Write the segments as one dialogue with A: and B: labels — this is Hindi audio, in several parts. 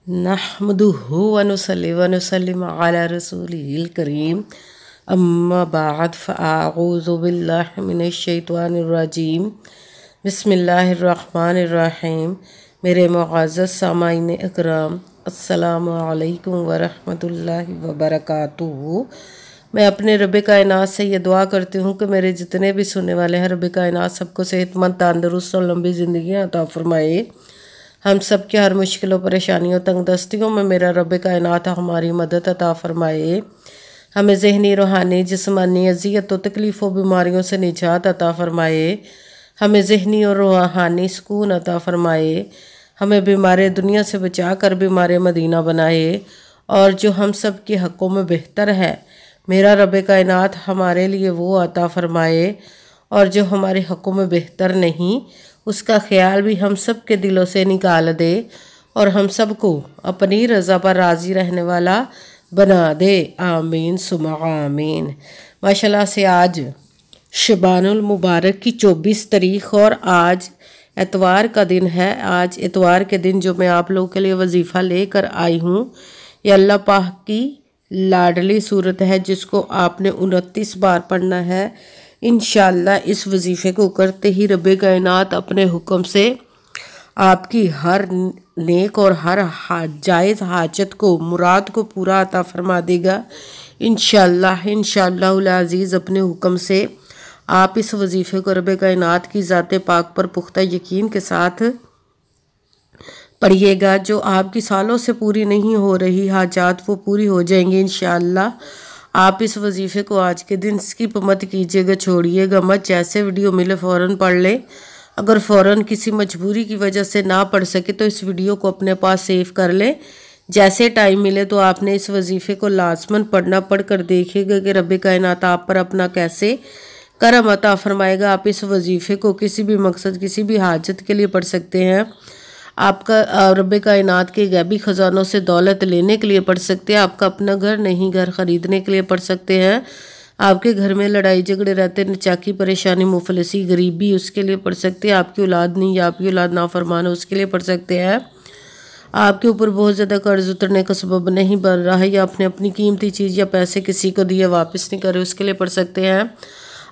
A: नहमदुहु व नुसल्ली व नुसल्लिमु अला रसूलिहिल करीम अम्मा बाद फ़अऊज़ु बिल्लाहि मिनश शैतानिर रजीम बिस्मिल्लाहिर रहमानिर रहीम। मेरे मुअज़्ज़ज़ सामाईन इकराम, अस्सलामु अलैकुम व रहमतुल्लाहि व बरकातुहू। मैं अपने रब कायनात से ये दुआ करती हूँ कि मेरे जितने भी सुनने वाले हैं, रब कायनात सबको सेहतमंद, तंदुरुस्त और लंबी ज़िंदगी अता फरमाए। हम सब के हर मुश्किलों, परेशानियों, तंगदस्तियों में मेरा रब कायनात हमारी मदद अता फरमाए। हमें ज़हनी, रूहानी, जिस्मानी अज़ियत और तकलीफ़ों, बीमारियों से निजात अता फरमाए। हमें ज़हनी और रूहानी सुकून अता फरमाए। हमें बीमार दुनिया से बचा कर बीमार मदीना बनाए। और जो हम सब के हक़ों में बेहतर है, मेरा रब कायनात हमारे लिए वो अता फरमाए। और जो हमारे हक़ों में बेहतर नहीं, उसका ख्याल भी हम सब के दिलों से निकाल दे और हम सब को अपनी रज़ा पर राज़ी रहने वाला बना दे। आमीन सुमा आमीन। माशाल्लाह से आज शबानुल मुबारक की 24 तारीख़ और आज एतवार का दिन है। आज एतवार के दिन जो मैं आप लोगों के लिए वजीफ़ा लेकर आई हूँ, ये अल्लाह पाक की लाडली सूरत है जिसको आपने 29 बार पढ़ना है। इंशाअल्लाह इस वजीफ़े को करते ही रब कायनात अपने हुक्म से आपकी हर नेक और हर जायज़ हाजत को, मुराद को पूरा अता फरमा देगा। इंशाअल्लाह अज़ीज़ अपने हुक्म से आप इस वजीफ़े को रब कायनात की ज़ात पाक पर पुख्ता यकीन के साथ पढ़िएगा। जो आपकी सालों से पूरी नहीं हो रही हाजात वो पूरी हो जाएंगी इंशाअल्लाह। आप इस वजीफ़े को आज के दिन स्किप मत कीजिएगा, छोड़िएगा मत। जैसे वीडियो मिले फ़ौरन पढ़ लें। अगर फ़ौरन किसी मजबूरी की वजह से ना पढ़ सके तो इस वीडियो को अपने पास सेव कर लें। जैसे टाइम मिले तो आपने इस वजीफ़े को लाजमन पढ़ना। पढ़ कर देखिएगा कि रब कायनात आप पर अपना कैसे करम अता फरमाएगा। आप इस वजीफ़े को किसी भी मकसद, किसी भी हाजत के लिए पढ़ सकते हैं। आपका रब कायनात के गैबी ख़जानों से दौलत लेने के लिए पढ़ सकते हैं। आपका अपना घर नहीं, घर ख़रीदने के लिए पढ़ सकते हैं। आपके घर में लड़ाई झगड़े रहते, नचाकी, परेशानी, मुफलिसी, गरीबी, उसके लिए पढ़ सकते हैं। आपकी औलाद नहीं या आपकी औलाद नाफरमान है, उसके लिए पढ़ सकते हैं। आपके ऊपर बहुत ज़्यादा कर्ज उतरने का सबब नहीं बन रहा है या आपने अपनी कीमती चीज़ या पैसे किसी को दिए वापस नहीं करे, उसके लिए पढ़ सकते हैं।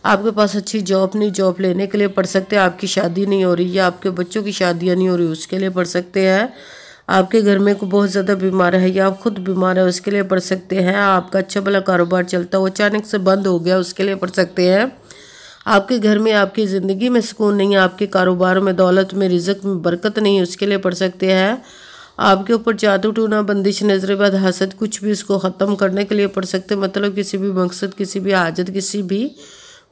A: आपके पास अच्छी जॉब नहीं, जॉब लेने के लिए पढ़ सकते हैं। आपकी शादी नहीं हो रही या आपके बच्चों की शादियां नहीं हो रही, उसके लिए पढ़ सकते हैं। आपके घर में कोई बहुत ज़्यादा बीमार है या आप खुद बीमार है, उसके लिए पढ़ सकते हैं। आपका अच्छा भला कारोबार चलता वो अचानक से बंद हो गया, उसके लिए पढ़ सकते हैं। आपके घर में, आपकी ज़िंदगी में सुकून नहीं है, आपके कारोबार में, दौलत में, रिज़्क में बरकत नहीं है, उसके लिए पढ़ सकते हैं। आपके ऊपर जादू टूना, बंदिश, नजरबद, हसद, कुछ भी इसको ख़त्म करने के लिए पढ़ सकते हैं। मतलब किसी भी मकसद, किसी भी हाजत, किसी भी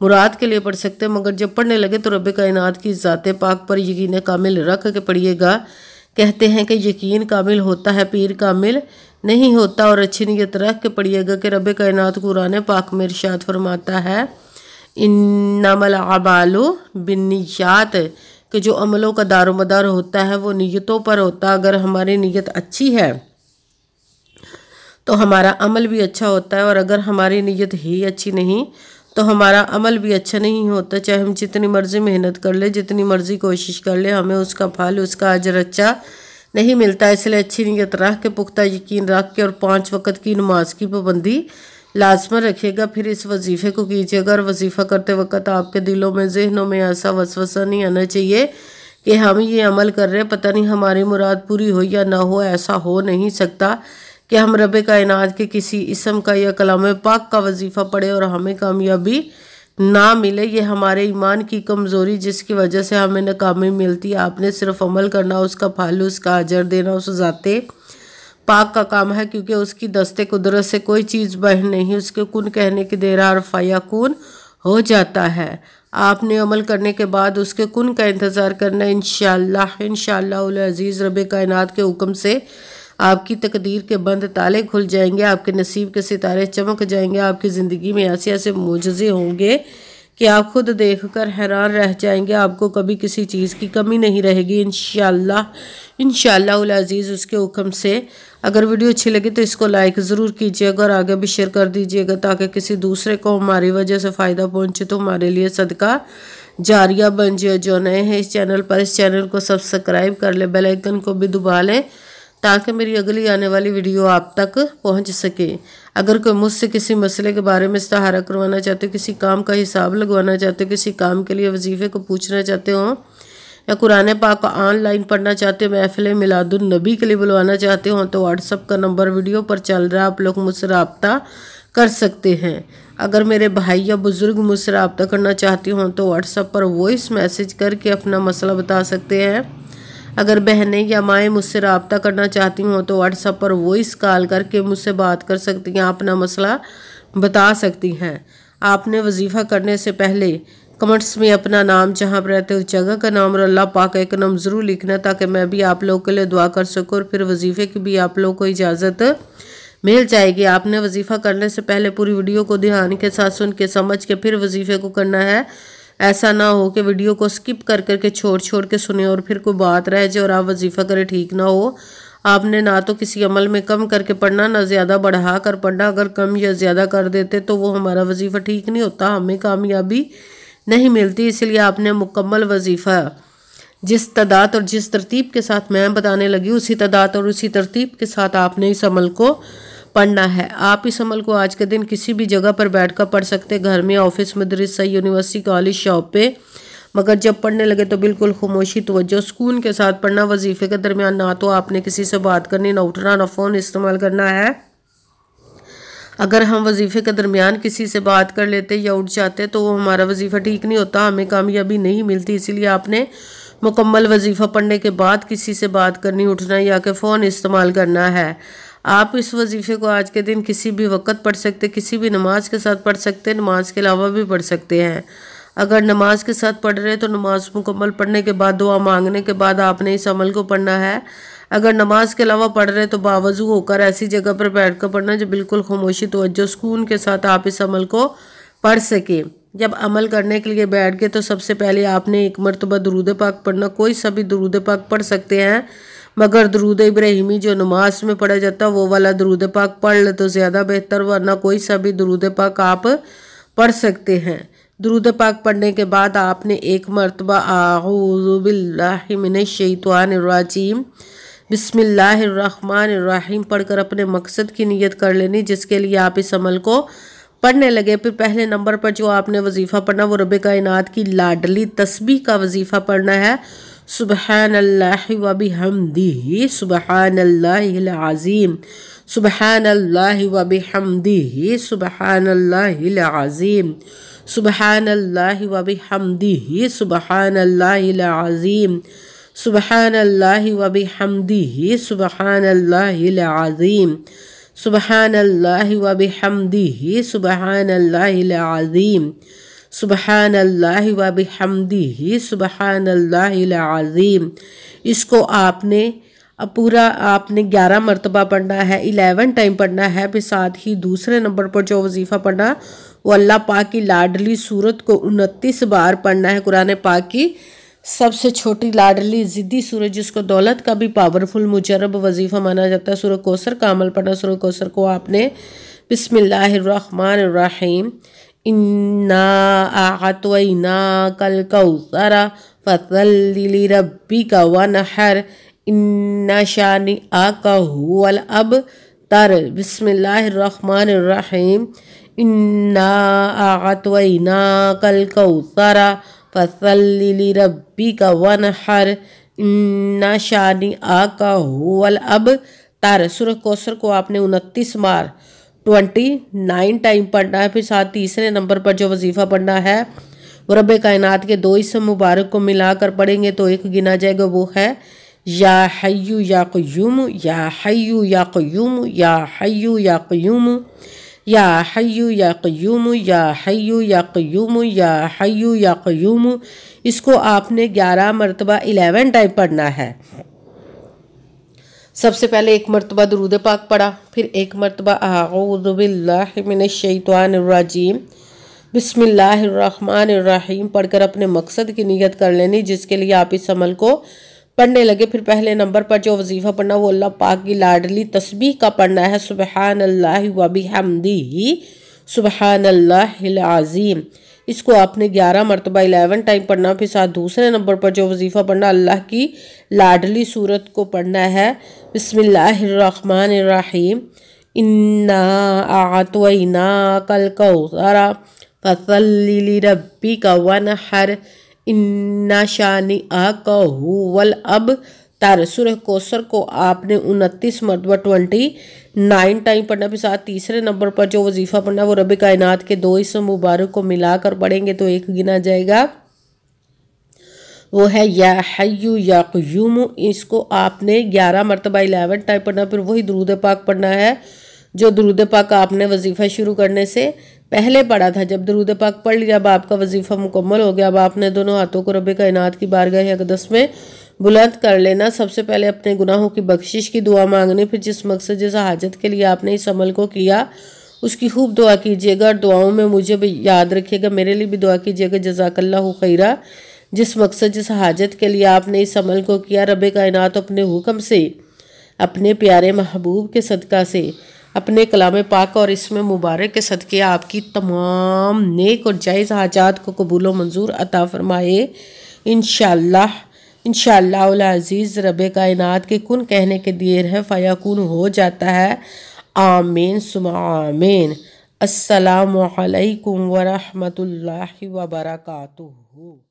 A: मुराद के लिए पढ़ सकते हैं। मगर जब पढ़ने लगे तो रब कायनात की ज़ात पाक पर यकीन कामिल रख के पढ़िएगा। कहते हैं कि यकीन कामिल होता है, पीर कामिल नहीं होता। और अच्छी नीयत रख के पढ़िएगा कि रब कायनात कुरान पाक में इरशाद फरमाता है, इन्नमल अमालु बिन्नियात, कि जो अमलों का दारोमदार होता है वो नीयतों पर होता है। अगर हमारी नीयत अच्छी है तो हमारा अमल भी अच्छा होता है, और अगर हमारी नीयत ही अच्छी नहीं तो हमारा अमल भी अच्छा नहीं होता। चाहे हम जितनी मर्ज़ी मेहनत कर ले, जितनी मर्ज़ी कोशिश कर ले, हमें उसका फल, उसका अजर अच्छा नहीं मिलता। इसलिए अच्छी नीयत रख के, पुख्ता यकीन रख के और 5 वक़्त की नमाज की पाबंदी लाजमन रखिएगा। फिर इस वजीफ़े को कीजिएगा। और वजीफ़ा करते वक्त आपके दिलों में, जहनों में ऐसा वसवसा नहीं आना चाहिए कि हम ये अमल कर रहे हैं, पता नहीं हमारी मुराद पूरी हो या ना हो। ऐसा हो नहीं सकता कि हम रब कायनात के किसी इसम का या कलाम पाक का वजीफ़ा पढ़े और हमें कामयाबी ना मिले। ये हमारे ईमान की कमज़ोरी जिसकी वजह से हमें नाकामी मिलती है। आपने सिर्फ अमल करना, उसका फल, उसका अजर देना उस ज़ाते पाक का काम है, क्योंकि उसकी दस्ते कुदरत से कोई चीज़ बहन नहीं। उसके कुन कहने की देर हरफ यकून हो जाता है। आपने अमल करने के बाद उसके कुन का इंतज़ार करना। इंशाअल्लाह अज़ीज़ रब कायनात के हुक्म से आपकी तकदीर के बंद ताले खुल जाएंगे, आपके नसीब के सितारे चमक जाएंगे। आपकी ज़िंदगी में ऐसे ऐसे मुजज़े होंगे कि आप खुद देखकर हैरान रह जाएंगे। आपको कभी किसी चीज़ की कमी नहीं रहेगी इंशाअल्लाह अज़ीज़ उसके हुक्म से। अगर वीडियो अच्छी लगी तो इसको लाइक ज़रूर कीजिएगा और आगे भी शेयर कर दीजिएगा ताकि किसी दूसरे को हमारी वजह से फ़ायदा पहुँचे तो हमारे लिए सदका जारिया बन जाए। जो नए हैं इस चैनल पर, इस चैनल को सब्सक्राइब कर ले, बेल आइकन को भी दबा लें ताकि मेरी अगली आने वाली वीडियो आप तक पहुंच सके। अगर कोई मुझसे किसी मसले के बारे में इस्ताहारा करवाना चाहते हो, किसी काम का हिसाब लगवाना चाहते हो, किसी काम के लिए वजीफ़े को पूछना चाहते हो, या कुरान पाक को ऑनलाइन पढ़ना चाहते हो, महफिल मिलादुन नबी के लिए बुलवाना चाहते हो, तो व्हाट्सअप का नंबर वीडियो पर चल रहा है, आप लोग मुझसे रब्ता कर सकते हैं। अगर मेरे भाई या बुज़ुर्ग मुझसे रब्ता करना चाहती हों तो व्हाट्सएप पर वॉइस मैसेज करके अपना मसला बता सकते हैं। अगर बहनें या माएँ मुझसे रब्ता करना चाहती हों तो व्हाट्सएप पर वॉइस कॉल करके मुझसे बात कर सकती हैं, अपना मसला बता सकती हैं। आपने वजीफ़ा करने से पहले कमेंट्स में अपना नाम, जहाँ पर रहते हो उस जगह का नाम और अल्लाह पाक का एक नाम ज़रूर लिखना, ताकि मैं भी आप लोगों के लिए दुआ कर सकूँ और फिर वजीफ़े की भी आप लोगों को इजाज़त मिल जाएगी। आपने वजीफ़ा करने से पहले पूरी वीडियो को ध्यान के साथ सुन के समझ के फिर वजीफ़े को करना है। ऐसा ना हो कि वीडियो को स्किप कर करके छोड़ के सुने और फिर कोई बात रह जाए और आप वजीफ़ा करें, ठीक ना हो। आपने ना तो किसी अमल में कम करके पढ़ना, ना ज़्यादा बढ़ा कर पढ़ना। अगर कम या ज़्यादा कर देते तो वो हमारा वजीफ़ा ठीक नहीं होता, हमें कामयाबी नहीं मिलती। इसलिए आपने मुकम्मल वजीफ़ा जिस तादाद और जिस तरतीब के साथ मैं बताने लगी, उसी तादाद और उसी तरतीब के साथ आपने इस अमल को पढ़ना है। आप इस अमल को आज के दिन किसी भी जगह पर बैठकर पढ़ सकते, घर में, ऑफिस, मदरसा, यूनिवर्सिटी, कॉलेज, शॉप पे। मगर जब पढ़ने लगे तो बिल्कुल खामोशी, तवज्जो, सुकून के साथ पढ़ना। वजीफ़े के दरमियान ना तो आपने किसी से बात करनी, ना उठना, ना फ़ोन इस्तेमाल करना है। अगर हम वजीफ़े के दरमियान किसी से बात कर लेते या उठ जाते तो वो हमारा वजीफ़ा ठीक नहीं होता, हमें कामयाबी नहीं मिलती। इसीलिए आपने मुकम्मल वजीफ़ा पढ़ने के बाद किसी से बात करनी, उठना या कि फ़ोन इस्तेमाल करना है। आप इस वजीफ़े को आज के दिन किसी भी वक्त पढ़ सकते, किसी भी नमाज के साथ पढ़ सकते, नमाज के अलावा भी पढ़ सकते हैं। अगर नमाज के साथ पढ़ रहे तो नमाज मुकम्मल पढ़ने के बाद, दुआ मांगने के बाद आपने इस अमल को पढ़ना है। अगर नमाज के अलावा पढ़ रहे तो बावजू होकर ऐसी जगह पर बैठ कर पढ़ना जो बिल्कुल खामोशी, तवज्जो, सुकून के साथ आप इस अमल को पढ़ सकें। जब अमल करने के लिए बैठ गए तो सबसे पहले आपने एक मरतबा दुरूद पाक पढ़ना। कोई सा भी दुरूद पाक पढ़ सकते हैं, मगर दुरूद इब्राहिमी जो नमाज में पढ़ा जाता है वो वाला दुरूद पाक पढ़ ले तो ज़्यादा बेहतर, वरना कोई सा भी दुरूद पाक आप पढ़ सकते हैं। दुरूद पाक पढ़ने के बाद आपने एक मरतबा आऊज़ु बिल्लाहि मिनश शैतानिर रजीम बिस्मिल्लाहिर्रहमानिर्रहीम पढ़कर अपने मकसद की नियत कर लेनी, जिसके लिए आप इस अमल को पढ़ने लगे। फिर पहले नंबर पर जो आपने वजीफ़ा पढ़ना वो रब कायनात की लाडली तस्बीह का वजीफ़ा पढ़ना है। सुबहानल्लाहि व बिहम्दिही सुबहानल्लाहिल अज़ीम, सुबहानल्लाहि व बिहम्दिही सुबहानल्लाहिल अज़ीम, सुबहानल्लाहि व बिहम्दिही सुबहानल्लाहिल अज़ीम, सुबहानल्लाहि व बिहम्दिही सुबहानल्लाहिल अज़ीम, सुबहानल्लाहि व बिहम्दिही सुबहानल्लाहिल अज़ीम, सुबहानल्लाहि व बिहम्दिही सुबहानल्लाहिल अज़ीम। इसको आपने पूरा 11 मरतबा पढ़ना है, 11 टाइम पढ़ना है। फिर साथ ही दूसरे नंबर पर जो वजीफ़ा पढ़ना वो अल्लाह पाक की लाडली सूरत को 29 बार पढ़ना है। कुरान पाक की सबसे छोटी लाडली ज़िद्दी सूरत, जिसको दौलत का भी पावरफुल मुजरब वजीफ़ा माना जाता है, सूरह कौसर का अमल पढ़ना। सूरह कौसर को आपने बिस्मिल्लाहिर्रहमानिर्रहीम इन्ना आअतैना कल कौसरा फसल्लि लिरब्बिका वनहर इन्ना शानिअका हुवल अबतर, बिस्मिल्लाहिर्रहमानिर्रहीम इन्ना आअतैना कल कौसरा फसल्लि लिरब्बिका वनहर इन्ना शानिअका हुवल अबतर। सूरह कौसर को आपने 29 बार 29 टाइम पढ़ना है। फिर साथ तीसरे नंबर पर जो वजीफ़ा पढ़ना है वो रब कायनात के 2 इसम मुबारक को मिलाकर पढ़ेंगे तो एक गिना जाएगा, वो है या हय्यु या क़य्यूम, या हय्यु या क़य्यूम, या हय्यु या क़य्यूम, या हय्यु या क़य्यूम, या हय्यु या क़य्यूम, या हय्यु या क़य्यूम। इसको आपने 11 मरतबा 11 टाइम पढ़ना है। सबसे पहले एक मरतबा दुरूद पाक पढ़ा, फिर एक मरतबा आऊज़ु बिल्लाहि मिनश शैतानिर रजीम बिस्मिल्लाहिर्रहमानिर्रहीम पढ़कर अपने मकसद की नियत कर लेनी, जिसके लिए आप इस अमल को पढ़ने लगे। फिर पहले नंबर पर जो वजीफ़ा पढ़ना वो अल्लाह पाक की लाडली तस्बीह का पढ़ना है। सुबहानल्लाहि व बिहम्दिही सुबहानल्लाहिल अज़ीम। इसको आपने 11 मरतबा 11 टाइम पढ़ना। फिर साथ दूसरे नंबर पर जो वजीफ़ा पढ़ना, अल्लाह की लाडली सूरत को पढ़ना है, बिस्मिल्लाहिर्रहमानिर्रहीम, इन्ना आतवैना कल कौसरा फसल्लि लिरब्बिका वनहर, इन्ना शानिअका हुवल अबतर। सूरह कौसर को आपने 29 मरतबा 29 टाइम पढ़ना। फिर साथ तीसरे नंबर पर जो वजीफ़ा पढ़ना वो रब कायनात के 2 इसम मुबारक को मिलाकर पढ़ेंगे तो 1 गिना जाएगा, वो है या हय्यु या क़य्यूम। इसको आपने 11 मरतबा 11 टाइम पढ़ना। फिर वही दुरूद पाक पढ़ना है जो दुरूद पाक आपने वजीफ़ा शुरू करने से पहले पढ़ा था। जब दुरूद पाक पढ़ लिया, अब आपका वजीफ़ा मुकम्मल हो गया। अब आपने दोनों हाथों को रब कायनात की बारगाह अक़दस में बुलंद कर लेना। सबसे पहले अपने गुनाहों की बख्शिश की दुआ मांगनी। फिर जिस मकसद जिस हाजत के लिए आपने इस अमल को किया उसकी खूब दुआ कीजिएगा और दुआओं में मुझे भी याद रखिएगा, मेरे लिए भी दुआ कीजिएगा। जज़ाकल्लाहु खैरा। जिस मकसद जिस हाजत के लिए आपने इस अमल को किया, रब कायनात अपने हुक्म से, अपने प्यारे महबूब के सदका से, अपने कलाम पाक और इसमें मुबारक के सदके आपकी तमाम नेक और जायज़ हाजात को कबूल व मंजूर अता फरमाए इंशाअल्लाह। इंशाअल्लाह अज़ीज़ रब कायनात के कुन कहने के देर है फ़याकुन हो जाता है। आमीन सुमा आमीन। अस्सलामु अलैकुम व रहमतुल्लाहि व बरकातुहू।